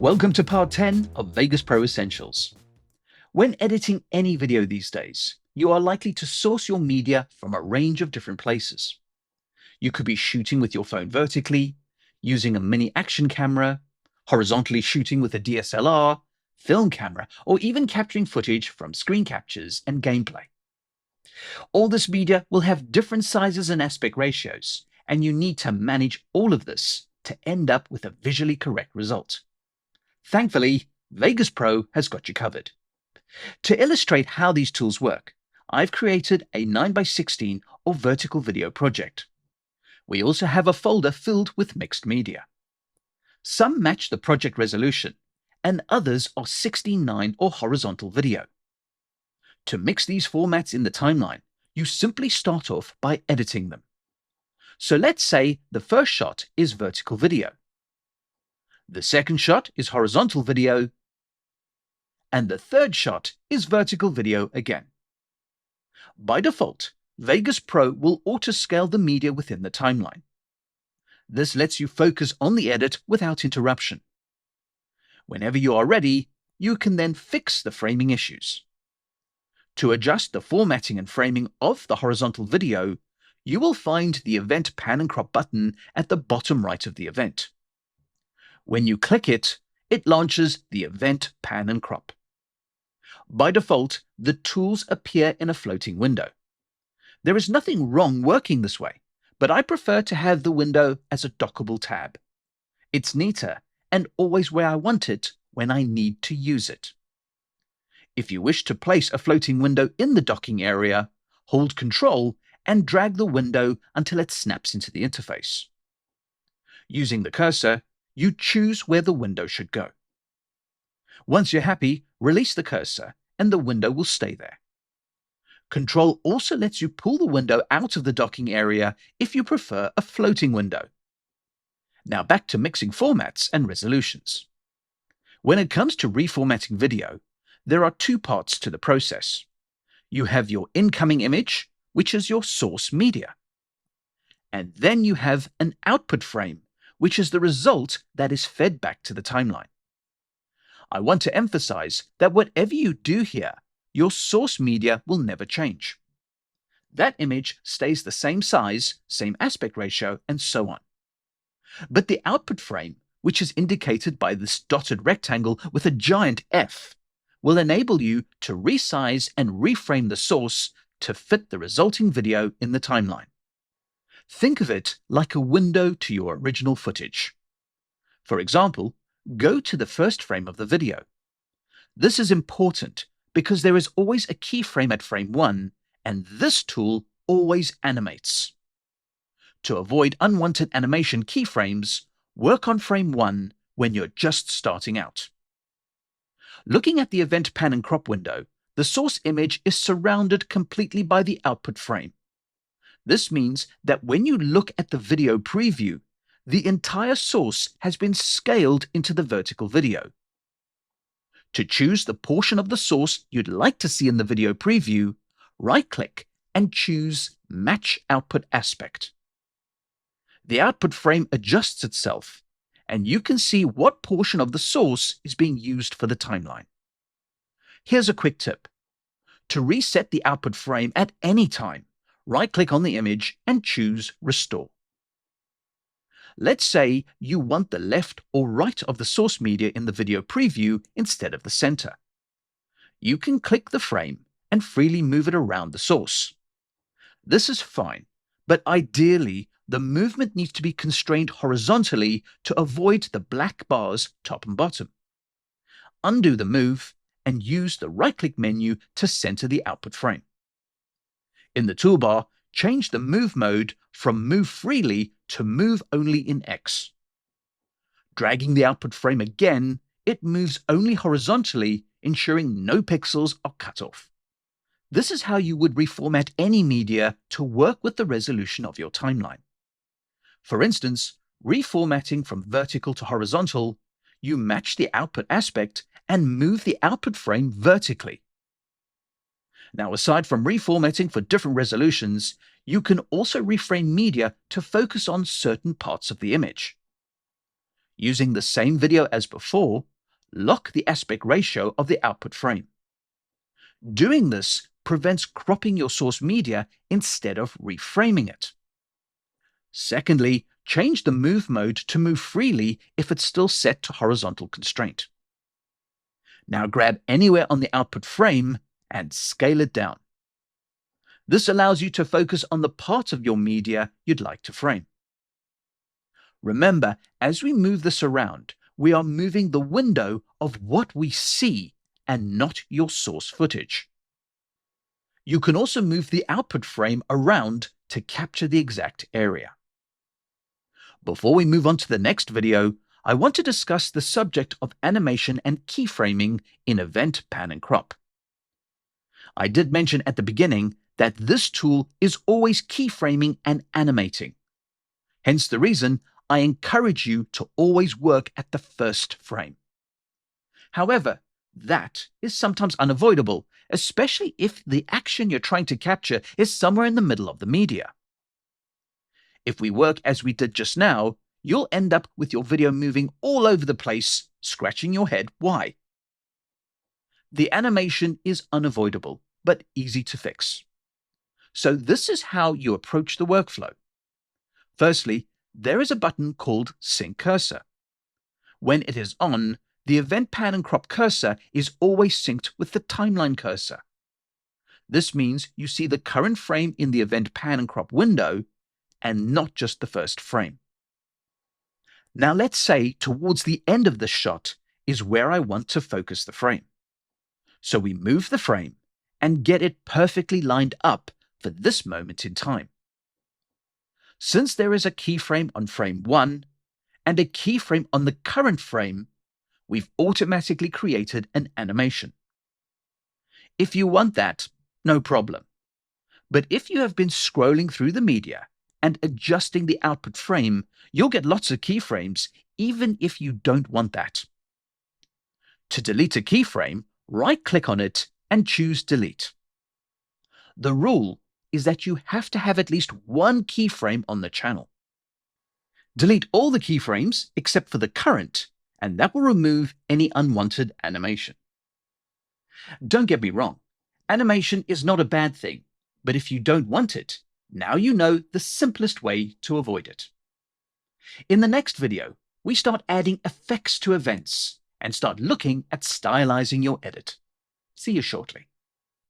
Welcome to part 10 of Vegas Pro Essentials. When editing any video these days, you are likely to source your media from a range of different places. You could be shooting with your phone vertically, using a mini action camera, horizontally shooting with a DSLR, film camera, or even capturing footage from screen captures and gameplay. All this media will have different sizes and aspect ratios, and you need to manage all of this to end up with a visually correct result. Thankfully, Vegas Pro has got you covered. To illustrate how these tools work, I've created a 9x16 or vertical video project. We also have a folder filled with mixed media. Some match the project resolution, and others are 16:9 or horizontal video. To mix these formats in the timeline, you simply start off by editing them. So let's say the first shot is vertical video. The second shot is horizontal video, and the third shot is vertical video again. By default, Vegas Pro will auto-scale the media within the timeline. This lets you focus on the edit without interruption. Whenever you are ready, you can then fix the framing issues. To adjust the formatting and framing of the horizontal video, you will find the Event Pan and Crop button at the bottom right of the event. When you click it, it launches the Event Pan and Crop. By default, the tools appear in a floating window. There is nothing wrong working this way, but I prefer to have the window as a dockable tab. It's neater and always where I want it when I need to use it. If you wish to place a floating window in the docking area, hold Ctrl and drag the window until it snaps into the interface. Using the cursor, you choose where the window should go. Once you're happy, release the cursor and the window will stay there. Control also lets you pull the window out of the docking area if you prefer a floating window. Now back to mixing formats and resolutions. When it comes to reformatting video, there are two parts to the process. You have your incoming image, which is your source media. And then you have an output frame, which is the result that is fed back to the timeline. I want to emphasize that whatever you do here, your source media will never change. That image stays the same size, same aspect ratio, and so on. But the output frame, which is indicated by this dotted rectangle with a giant F, will enable you to resize and reframe the source to fit the resulting video in the timeline. Think of it like a window to your original footage. For example, go to the first frame of the video. This is important because there is always a keyframe at frame 1, and this tool always animates. To avoid unwanted animation keyframes, work on frame 1 when you're just starting out. Looking at the Event Pan and Crop window, the source image is surrounded completely by the output frame. This means that when you look at the video preview, the entire source has been scaled into the vertical video. To choose the portion of the source you'd like to see in the video preview, right-click and choose Match Output Aspect. The output frame adjusts itself, and you can see what portion of the source is being used for the timeline. Here's a quick tip. To reset the output frame at any time, right-click on the image and choose Restore. Let's say you want the left or right of the source media in the video preview instead of the center. You can click the frame and freely move it around the source. This is fine, but ideally, the movement needs to be constrained horizontally to avoid the black bars top and bottom. Undo the move and use the right-click menu to center the output frame. In the toolbar, change the move mode from Move Freely to Move Only in X. Dragging the output frame again, it moves only horizontally, ensuring no pixels are cut off. This is how you would reformat any media to work with the resolution of your timeline. For instance, reformatting from vertical to horizontal, you match the output aspect and move the output frame vertically. Now, aside from reformatting for different resolutions, you can also reframe media to focus on certain parts of the image. Using the same video as before, lock the aspect ratio of the output frame. Doing this prevents cropping your source media instead of reframing it. Secondly, change the move mode to move freely if it's still set to horizontal constraint. Now grab anywhere on the output frame and scale it down. This allows you to focus on the parts of your media you'd like to frame. Remember, as we move this around, we are moving the window of what we see and not your source footage. You can also move the output frame around to capture the exact area. Before we move on to the next video, I want to discuss the subject of animation and keyframing in Event Pan and Crop. I did mention at the beginning that this tool is always keyframing and animating. Hence the reason I encourage you to always work at the first frame. However, that is sometimes unavoidable, especially if the action you're trying to capture is somewhere in the middle of the media. If we work as we did just now, you'll end up with your video moving all over the place, scratching your head why. The animation is unavoidable, but easy to fix. So this is how you approach the workflow. Firstly, there is a button called Sync Cursor. When it is on, the Event Pan and Crop cursor is always synced with the timeline cursor. This means you see the current frame in the Event Pan and Crop window and not just the first frame. Now let's say towards the end of this shot is where I want to focus the frame. So we move the frame and get it perfectly lined up for this moment in time. Since there is a keyframe on frame 1 and a keyframe on the current frame, we've automatically created an animation. If you want that, no problem. But if you have been scrolling through the media and adjusting the output frame, you'll get lots of keyframes even if you don't want that. To delete a keyframe, right-click on it and choose Delete. The rule is that you have to have at least one keyframe on the channel. Delete all the keyframes except for the current, and that will remove any unwanted animation. Don't get me wrong, animation is not a bad thing, but if you don't want it, now you know the simplest way to avoid it. In the next video, we start adding effects to events and start looking at stylizing your edit. See you shortly.